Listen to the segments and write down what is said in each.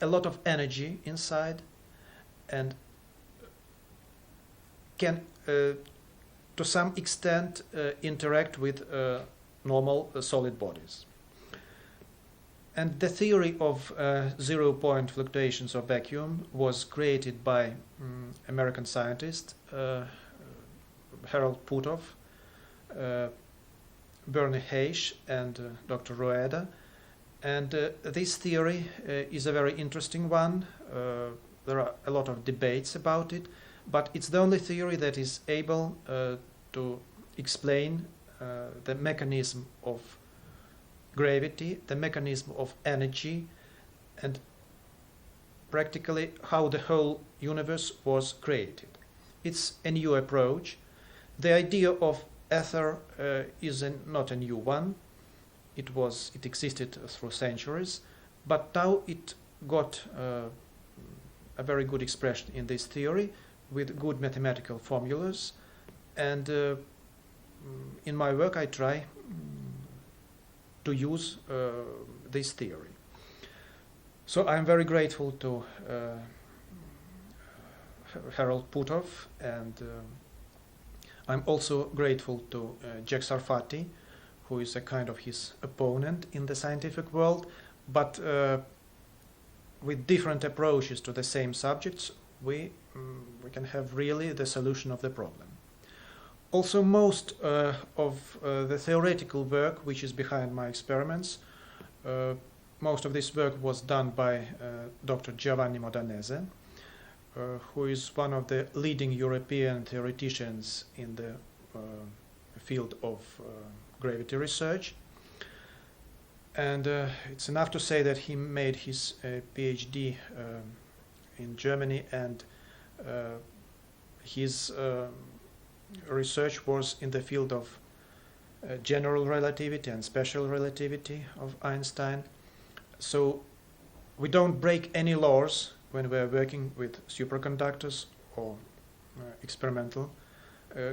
a lot of energy inside and can to some extent interact with normal solid bodies. And the theory of zero-point fluctuations of vacuum was created by American scientist Harold Puthoff, Bernie Heisch, and Dr. Rueda. And this theory is a very interesting one. There are a lot of debates about it, but it's the only theory that is able to explain the mechanism of gravity, the mechanism of energy, and practically how the whole universe was created. It's a new approach. The idea of ether is not a new one. It existed through centuries, but now it got a very good expression in this theory with good mathematical formulas. And in my work I try to use this theory. So I'm very grateful to Harold Puthoff, and I'm also grateful to Jack Sarfati, who is a kind of his opponent in the scientific world, but with different approaches to the same subjects, we can have really the solution of the problem. Also, most of the theoretical work which is behind my experiments, most of this work was done by Dr. Giovanni Modanese, who is one of the leading European theoreticians in the field of gravity research. And it's enough to say that he made his PhD in Germany, and his research was in the field of general relativity and special relativity of Einstein. So we don't break any laws when we're working with superconductors or experimental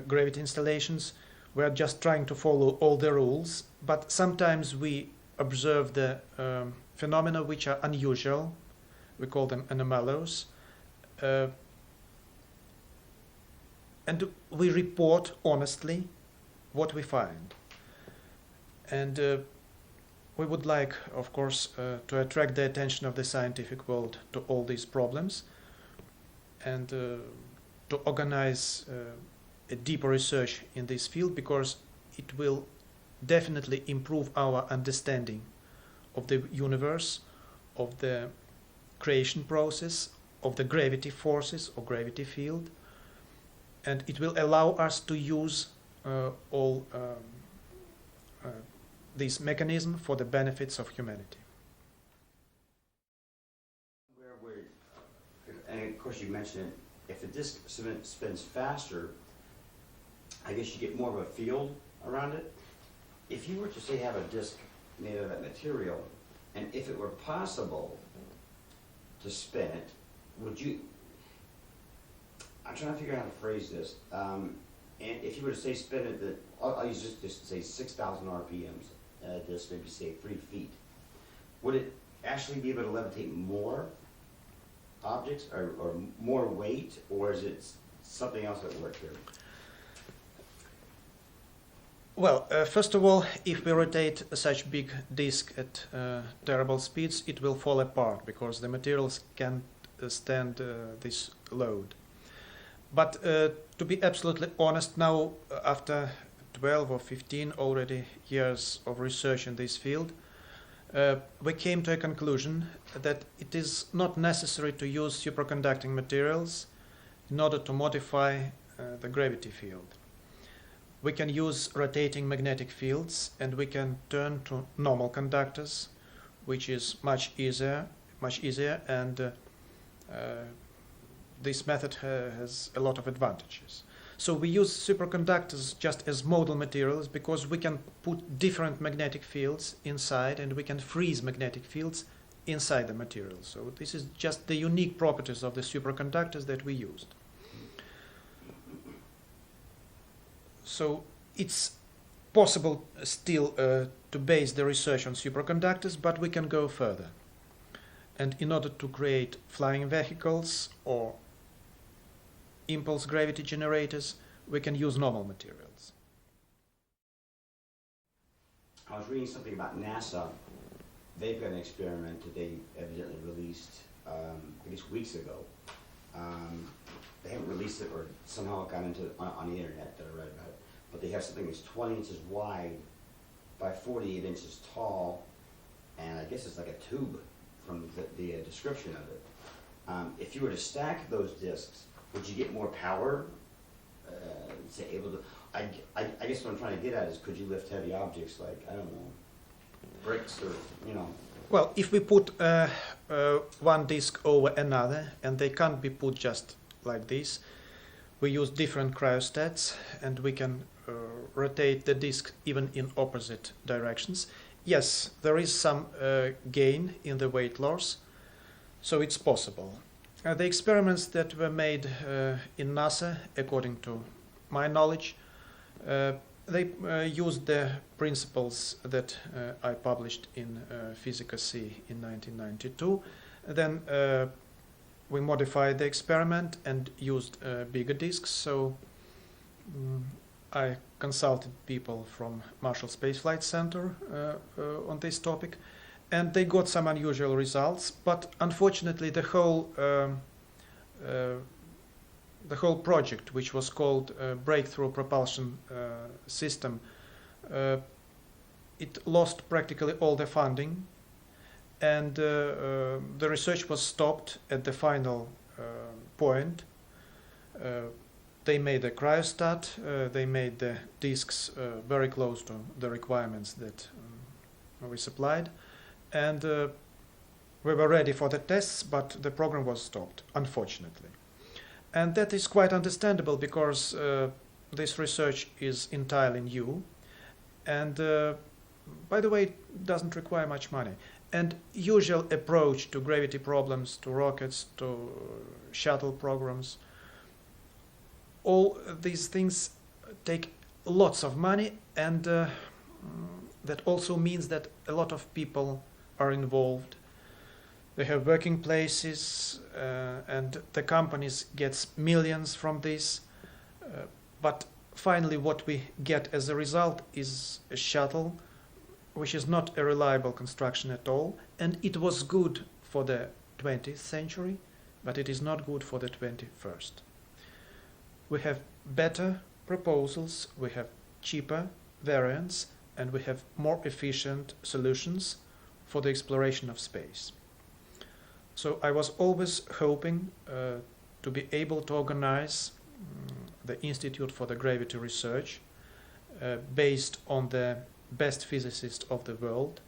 gravity installations. We're just trying to follow all the rules, but sometimes we observe the phenomena which are unusual. We call them anomalies. And we report honestly what we find. And we would like, of course, to attract the attention of the scientific world to all these problems, and to organize a deeper research in this field, because it will definitely improve our understanding of the universe, of the creation process, of the gravity forces or gravity field, and it will allow us to use all this mechanism for the benefits of humanity. And of course you mentioned it, if the disk spins faster, I guess you get more of a field around it. If you were to say have a disk made of that material, and if it were possible to spin it, would you, I'm trying to figure out how to phrase this, and if you were to say spin it, I'll use just say 6,000 RPMs, disk, maybe say 3 feet, would it actually be able to levitate more objects or more weight, or is it something else at work here? Well, first of all, if we rotate such big disk at terrible speeds, it will fall apart because the materials can't stand this load. But to be absolutely honest, now after 12 or 15 already years of research in this field, we came to a conclusion that it is not necessary to use superconducting materials in order to modify the gravity field. We can use rotating magnetic fields, and we can turn to normal conductors, which is much easier, and this method has a lot of advantages. So we use superconductors just as model materials because we can put different magnetic fields inside, and we can freeze magnetic fields inside the material. So this is just the unique properties of the superconductors that we used. So it's possible still to base the research on superconductors, but we can go further. And in order to create flying vehicles or impulse gravity generators, we can use normal materials. I was reading something about NASA. They've got an experiment that they evidently released, I guess weeks ago. They haven't released it, or somehow it got into on the internet that I read about it. But they have something that's 20 inches wide by 48 inches tall, and I guess it's like a tube from the description of it. If you were to stack those discs, would you get more power? Say able to. I guess what I'm trying to get at is, could you lift heavy objects like, I don't know, bricks or, you know? Well, if we put one disc over another, and they can't be put just like this, we use different cryostats, and we can rotate the disc even in opposite directions. Yes, there is some gain in the weight loss, so it's possible. The experiments that were made in NASA, according to my knowledge, they used the principles that I published in Physica C in 1992. Then we modified the experiment and used bigger disks. So I consulted people from Marshall Space Flight Center on this topic, and they got some unusual results. But unfortunately, the whole project, which was called Breakthrough Propulsion System, it lost practically all the funding, and the research was stopped at the final point. They made a cryostat, they made the disks very close to the requirements that we supplied, and we were ready for the tests, but the program was stopped, unfortunately. And that is quite understandable, because this research is entirely new, and by the way, it doesn't require much money. And usual approach to gravity problems, to rockets, to shuttle programs, all these things take lots of money, and that also means that a lot of people are involved. They have working places, and the companies gets millions from this. But finally, what we get as a result is a shuttle, which is not a reliable construction at all. And it was good for the 20th century, but it is not good for the 21st. We have better proposals, we have cheaper variants, and we have more efficient solutions for the exploration of space. So I was always hoping to be able to organize the Institute for the Gravity Research based on the best physicists of the world.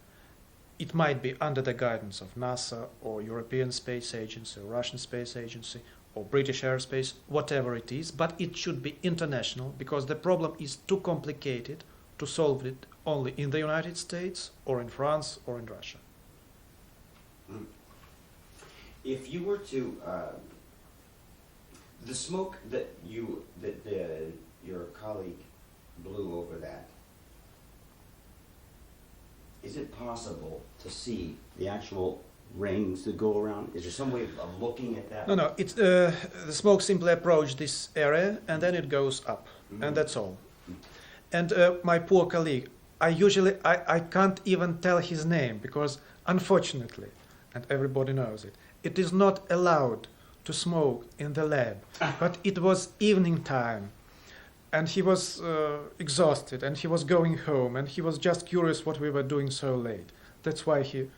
It might be under the guidance of NASA or European Space Agency or Russian Space Agency or British Aerospace, whatever it is, but it should be international, because the problem is too complicated to solve it only in the United States or in France or in Russia. If you were to, the smoke that your colleague blew over that, is it possible to see the actual rings that go around? Is there some way of looking at that? No, it's the smoke simply approaches this area and then it goes up, and that's all. And my poor colleague, I can't even tell his name, because unfortunately, and everybody knows it, it is not allowed to smoke in the lab. But it was evening time, and he was exhausted, and he was going home, and he was just curious what we were doing so late. That's why he...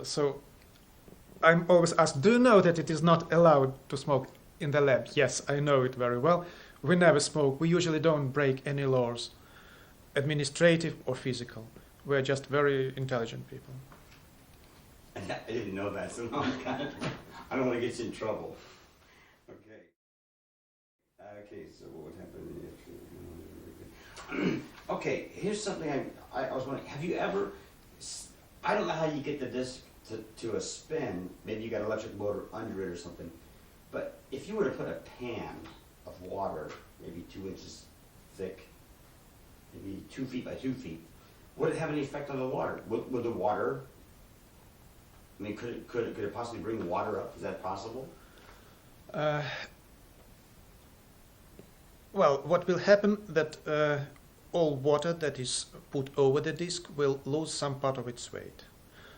so I'm always asked, do you know that it is not allowed to smoke in the lab? Yes, I know it very well. We never smoke. We usually don't break any laws, administrative or physical. We're just very intelligent people. I didn't know that, so I don't want to get you in trouble. Okay. Okay, so what would happen if... Okay, here's something I was wondering. Have you ever... I don't know how you get the disc to a spin. Maybe you got an electric motor under it or something. But if you were to put a pan of water, maybe 2 inches thick, maybe 2 feet by 2 feet, would it have any effect on the water? Would the water I mean, could it possibly bring water up? Is that possible? Well, what will happen that all water that is put over the disk will lose some part of its weight.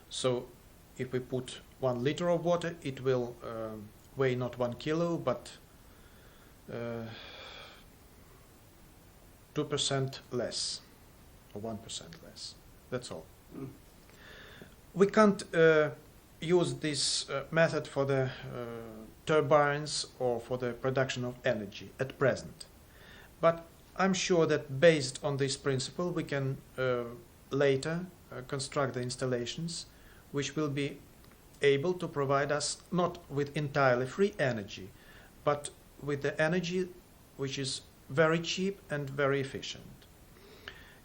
So if we put 1 liter of water, it will weigh not 1 kilo, but 2% less, or 1% less. That's all. Mm. We can't use this method for the turbines or for the production of energy at present. But I'm sure that based on this principle we can later construct the installations which will be able to provide us not with entirely free energy, but with the energy which is very cheap and very efficient.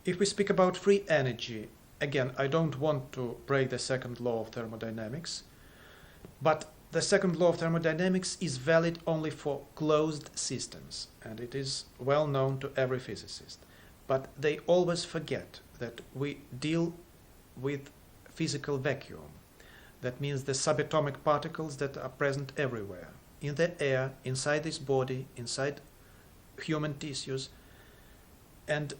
If we speak about free energy, again, I don't want to break the second law of thermodynamics, but the second law of thermodynamics is valid only for closed systems, and it is well known to every physicist. But they always forget that we deal with physical vacuum. That means the subatomic particles that are present everywhere, in the air, inside this body, inside human tissues, and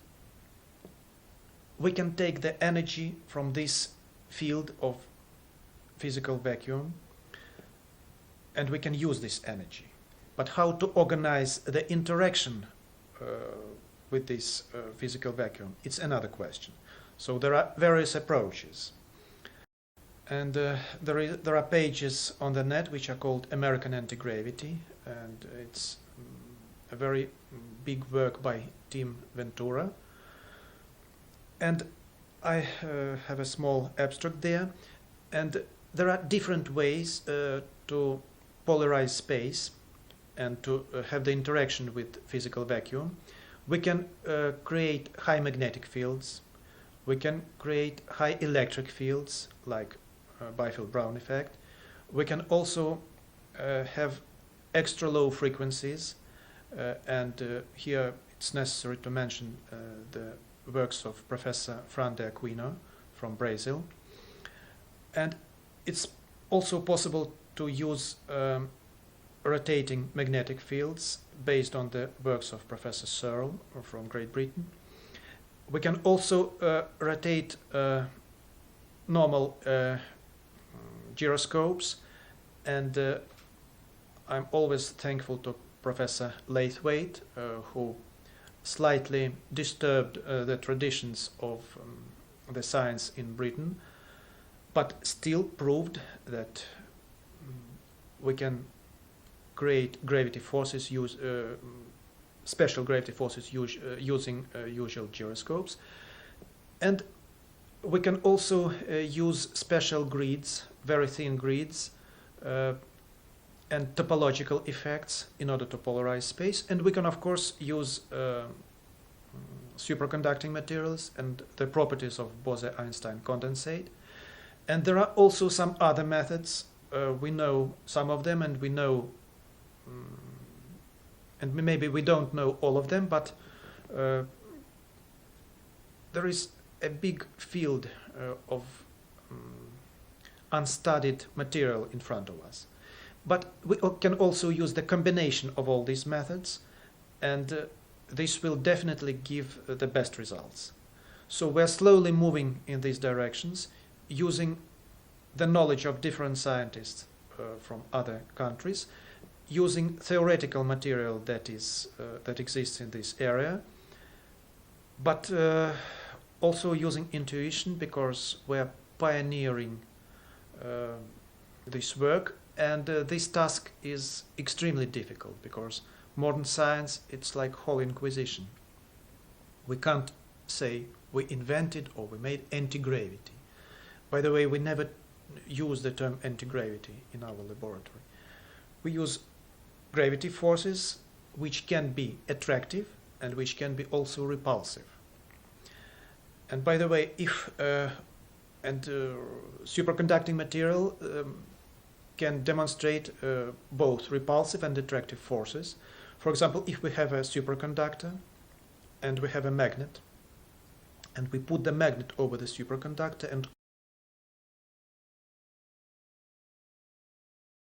we can take the energy from this field of physical vacuum and we can use this energy. But how to organize the interaction with this physical vacuum, it's another question. So there are various approaches. And there are pages on the net which are called American Anti-Gravity, and it's a very big work by Tim Ventura. And I have a small abstract there, and there are different ways to polarize space and to have the interaction with physical vacuum. We can create high magnetic fields, we can create high electric fields like Byfield-Brown effect. We can also have extra low frequencies, and here it's necessary to mention the works of Professor Fran de Aquino from Brazil. And it's also possible to use rotating magnetic fields based on the works of Professor Searle from Great Britain. We can also rotate normal gyroscopes, and I'm always thankful to Professor Laithwaite, who slightly disturbed the traditions of the science in Britain, but still proved that we can create gravity forces, special gravity forces using usual gyroscopes. And we can also use special grids, very thin grids, and topological effects in order to polarize space. And we can, of course, use superconducting materials and the properties of Bose-Einstein condensate. And there are also some other methods. We know some of them, and we know, and maybe we don't know all of them, but there is a big field of unstudied material in front of us. But we can also use the combination of all these methods, and this will definitely give the best results. So we're slowly moving in these directions, using the knowledge of different scientists from other countries, using theoretical material that exists in this area, but also using intuition, because we're pioneering this work, and this task is extremely difficult, because modern science, it's like whole inquisition. We can't say we invented or we made anti-gravity. By the way, we never use the term anti-gravity in our laboratory. We use gravity forces which can be attractive and which can be also repulsive. And by the way, if superconducting material can demonstrate both repulsive and attractive forces. For example, if we have a superconductor and we have a magnet, and we put the magnet over the superconductor and